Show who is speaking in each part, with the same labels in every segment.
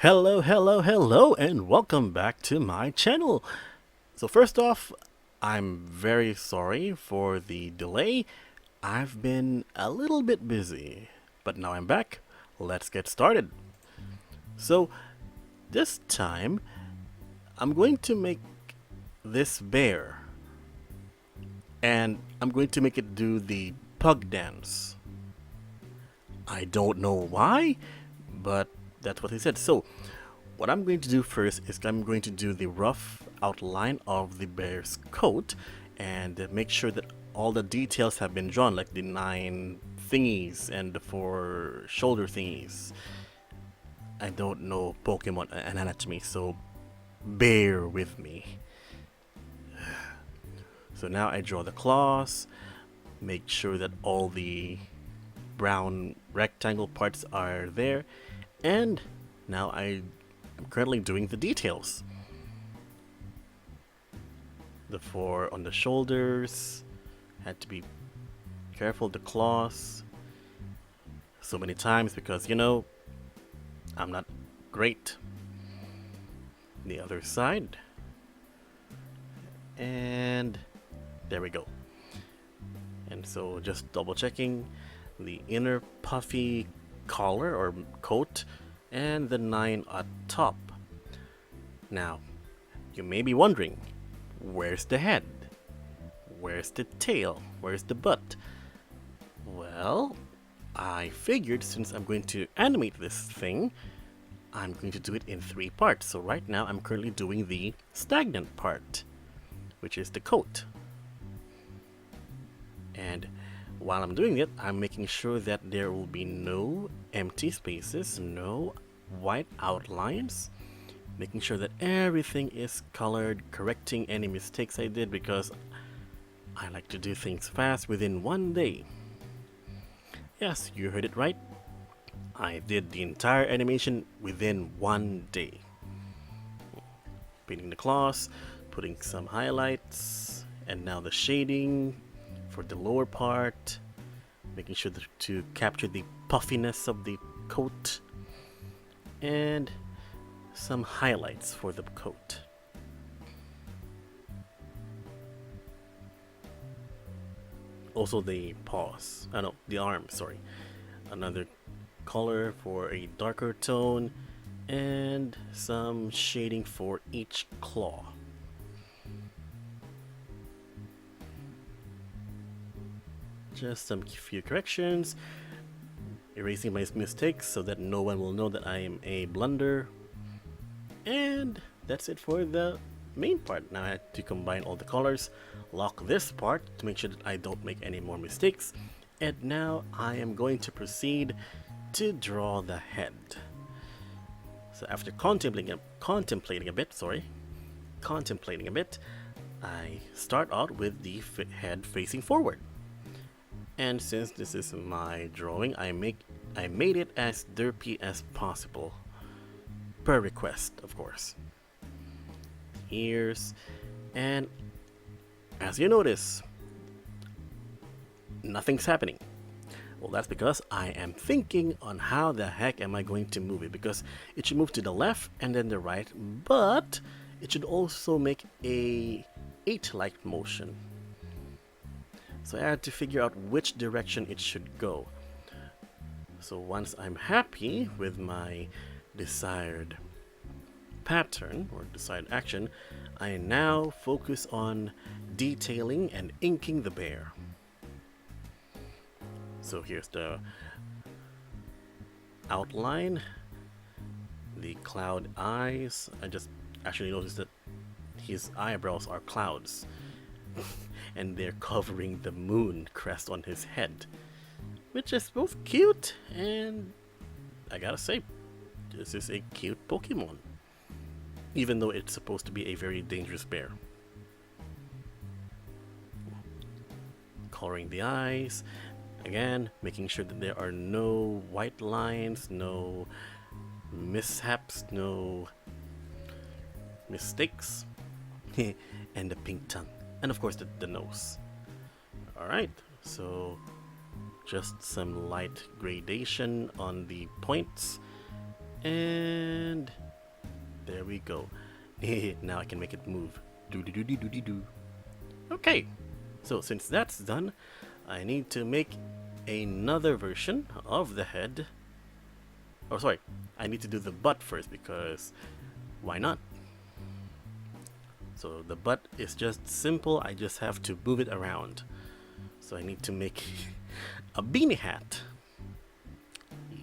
Speaker 1: Hello, and welcome back to my channel. So first off, I'm very sorry for the delay. I've been a little bit busy, but now I'm back. Let's get started. So this time, I'm going to make this bear, and I'm going to make it do the pug dance. I don't know why, but that's what he said. So what I'm going to do first is I'm going to do the rough outline of the bear's coat and make sure that all the details have been drawn, like the 9 thingies and the 4 shoulder thingies. I don't know Pokemon anatomy, so bear with me. So now I draw the claws, make sure that all the brown rectangle parts are there, and now I'm currently doing the details. The 4 on the shoulders, had to be careful, the claws so many times because I'm not great. The other side, and there we go. And so just double checking the inner puffy collar or coat and the 9 at top. Now, you may be wondering, where's the head? Where's the tail? Where's the butt? Well, I figured since I'm going to animate this thing, I'm going to do it in 3 parts. So right now I'm currently doing the stagnant part, which is the coat. And while I'm doing it, I'm making sure that there will be no empty spaces, no white outlines, making sure that everything is colored, correcting any mistakes I did because I like to do things fast within 1 day. Yes, you heard it right. I did the entire animation within 1 day. Painting the claws, putting some highlights, and now the shading for the lower part, making sure to capture the puffiness of the coat, and some highlights for the coat. Also the paws, no, the arms, sorry. Another color for a darker tone, and some shading for each claw. Just some few corrections, erasing my mistakes so that no one will know that I am a blunder. And that's it for the main part. Now I have to combine all the colors, lock this part to make sure that I don't make any more mistakes. And now I am going to proceed to draw the head. So after contemplating a bit, I start out with the head facing forward. And since this is my drawing, I made it as derpy as possible, per request, of course. Ears, and as you notice, nothing's happening. Well, that's because I am thinking on how the heck am I going to move it, because it should move to the left and then the right, but it should also make a 8-like motion. So I had to figure out which direction it should go. So once I'm happy with my desired pattern or desired action, I now focus on detailing and inking the bear. So here's the outline, the cloud eyes. I just actually noticed that his eyebrows are clouds and they're covering the moon crest on his head, which is both cute and, I gotta say, this is a cute Pokemon, even though it's supposed to be a very dangerous bear. Coloring the eyes, again making sure that there are no white lines, no mishaps, no mistakes, and the pink tongue, and of course the nose. Alright, so just some light gradation on the points, And there we go. Now I can make it move. Do. Okay, so since that's done, I need to make another version of the head. Oh, sorry, I need to do the butt first because why not? So the butt is just simple, I just have to move it around. So I need to make a beanie hat.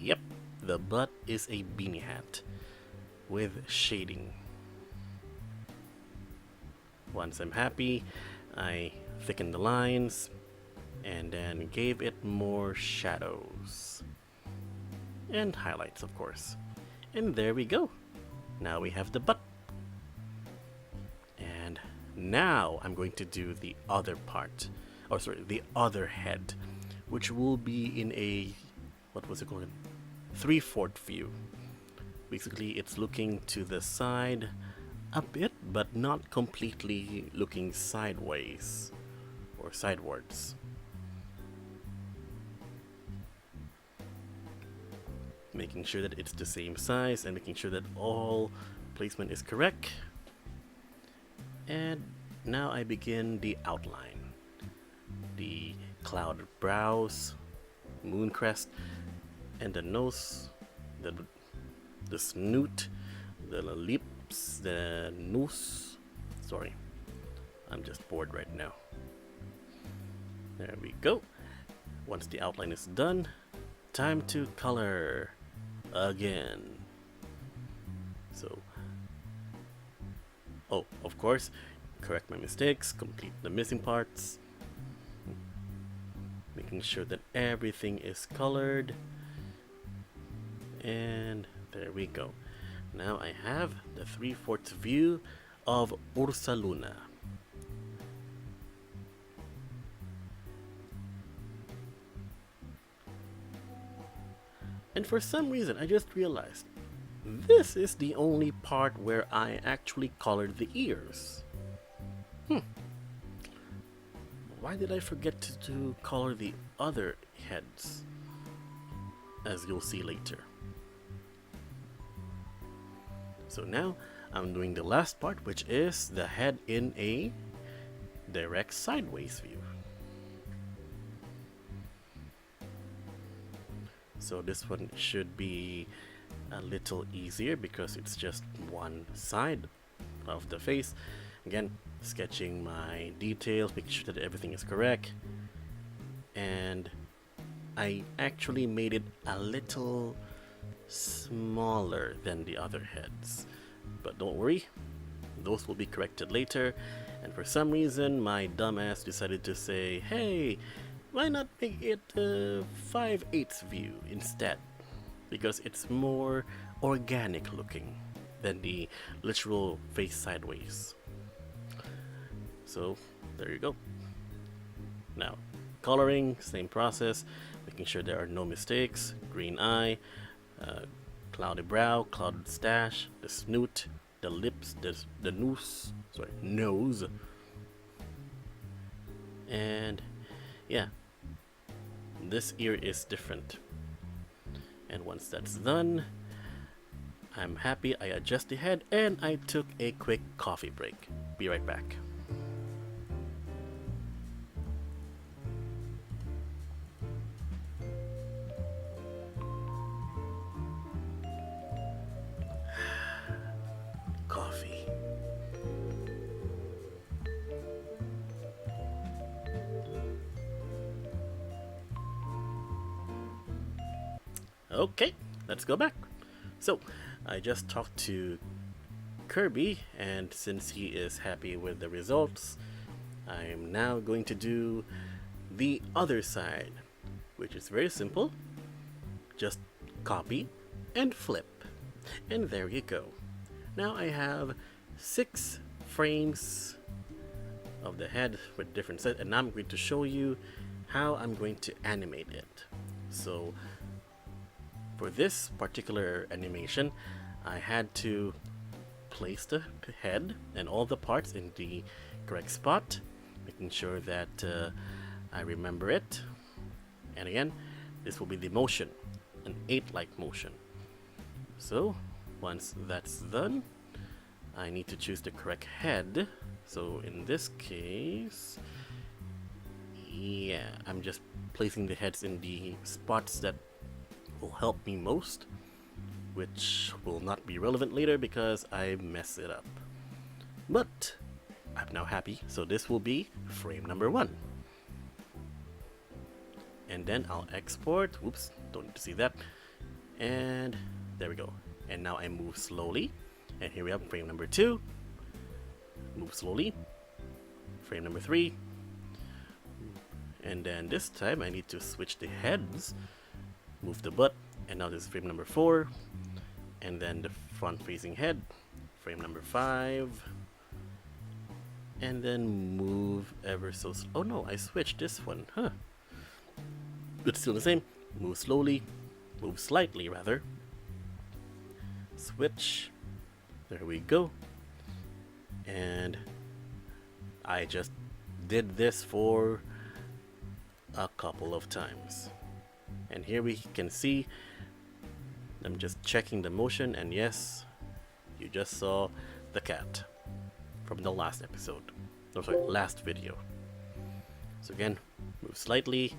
Speaker 1: Yep, the butt is a beanie hat with shading. Once I'm happy, I thicken the lines and then gave it more shadows and highlights, of course. And there we go. Now we have the butt. And now I'm going to do the other part, or sorry, the other head, which will be in a, what was it called? 3/4 view. Basically, it's looking to the side a bit, but not completely looking sideways or sidewards. Making sure that it's the same size and making sure that all placement is correct. And now I begin the outline. The clouded brows, moon crest, and the nose, the snoot, the lips, the nose. Sorry, I'm just bored right now. There we go. Once the outline is done, time to color again. So, oh, of course, correct my mistakes, complete the missing parts, making sure that everything is colored. And there we go. Now I have the 3/4 view of Ursa Luna. And for some reason, I just realized this is the only part where I actually colored the ears. Why did I forget to color the other heads? As you'll see later. So now I'm doing the last part, which is the head in a direct sideways view. So this one should be a little easier because it's just one side of the face. Again, sketching my details, making sure that everything is correct. And I actually made it a little smaller than the other heads. But don't worry, those will be corrected later. And for some reason, my dumbass decided to say, hey, why not make it a 5/8 view instead? Because it's more organic looking than the literal face sideways. So there you go. Now, coloring, same process, making sure there are no mistakes. Green eye, cloudy brow, clouded stash, the snoot, the lips, the nose. And yeah, this ear is different. And once that's done, I'm happy. I adjust the head and I took a quick coffee break. Be right back. Coffee. Okay, let's go back. So, I just talked to Kirby, and since he is happy with the results, I'm now going to do the other side, which is very simple. Just copy and flip. And there you go. Now I have 6 frames of the head with different sets, and now I'm going to show you how I'm going to animate it. So for this particular animation, I had to place the head and all the parts in the correct spot, making sure that I remember it. And again, this will be the motion, an 8-like motion. So once that's done, I need to choose the correct head. So in this case, yeah, I'm just placing the heads in the spots that will help me most, which will not be relevant later because I mess it up. But I'm now happy, so this will be frame number 1. And then I'll export. Oops, don't need to see that. And there we go. And now I move slowly. And here we have frame number 2. Move slowly. Frame number 3. And then this time I need to switch the heads. Move the butt. And now this is frame number 4. And then the front facing head. Frame number 5. And then move ever so oh no, I switched this one. Huh. But still the same. Move slowly. Move slightly rather. Switch. There we go. And I just did this for a couple of times. And here we can see I'm just checking the motion, and yes, you just saw the cat from the last episode. No, sorry, last video. So again, move slightly,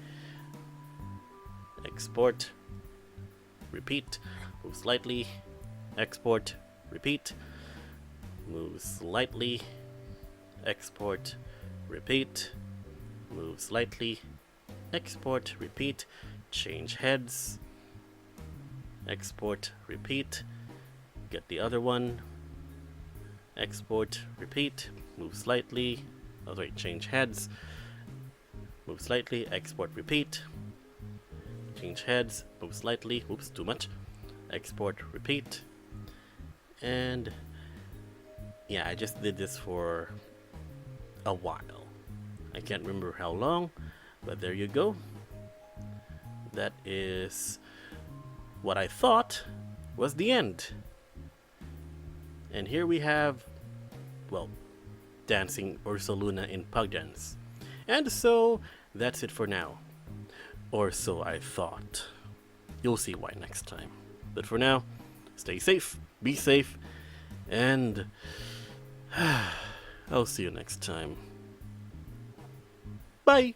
Speaker 1: export, repeat, move slightly, export, repeat, move slightly, export, repeat, move slightly, export, repeat, change heads, export, repeat, get the other one, export, repeat, move slightly, oh sorry, change heads, move slightly, export, repeat, change heads, move slightly, oops, too much, export, repeat, and yeah, I just did this for a while. I can't remember how long, but there you go. That is what I thought was the end. And here we have, well, dancing Ursaluna in pug dance. And so that's it for now. Or so I thought. You'll see why next time. But for now, stay safe, be safe, and I'll see you next time. Bye!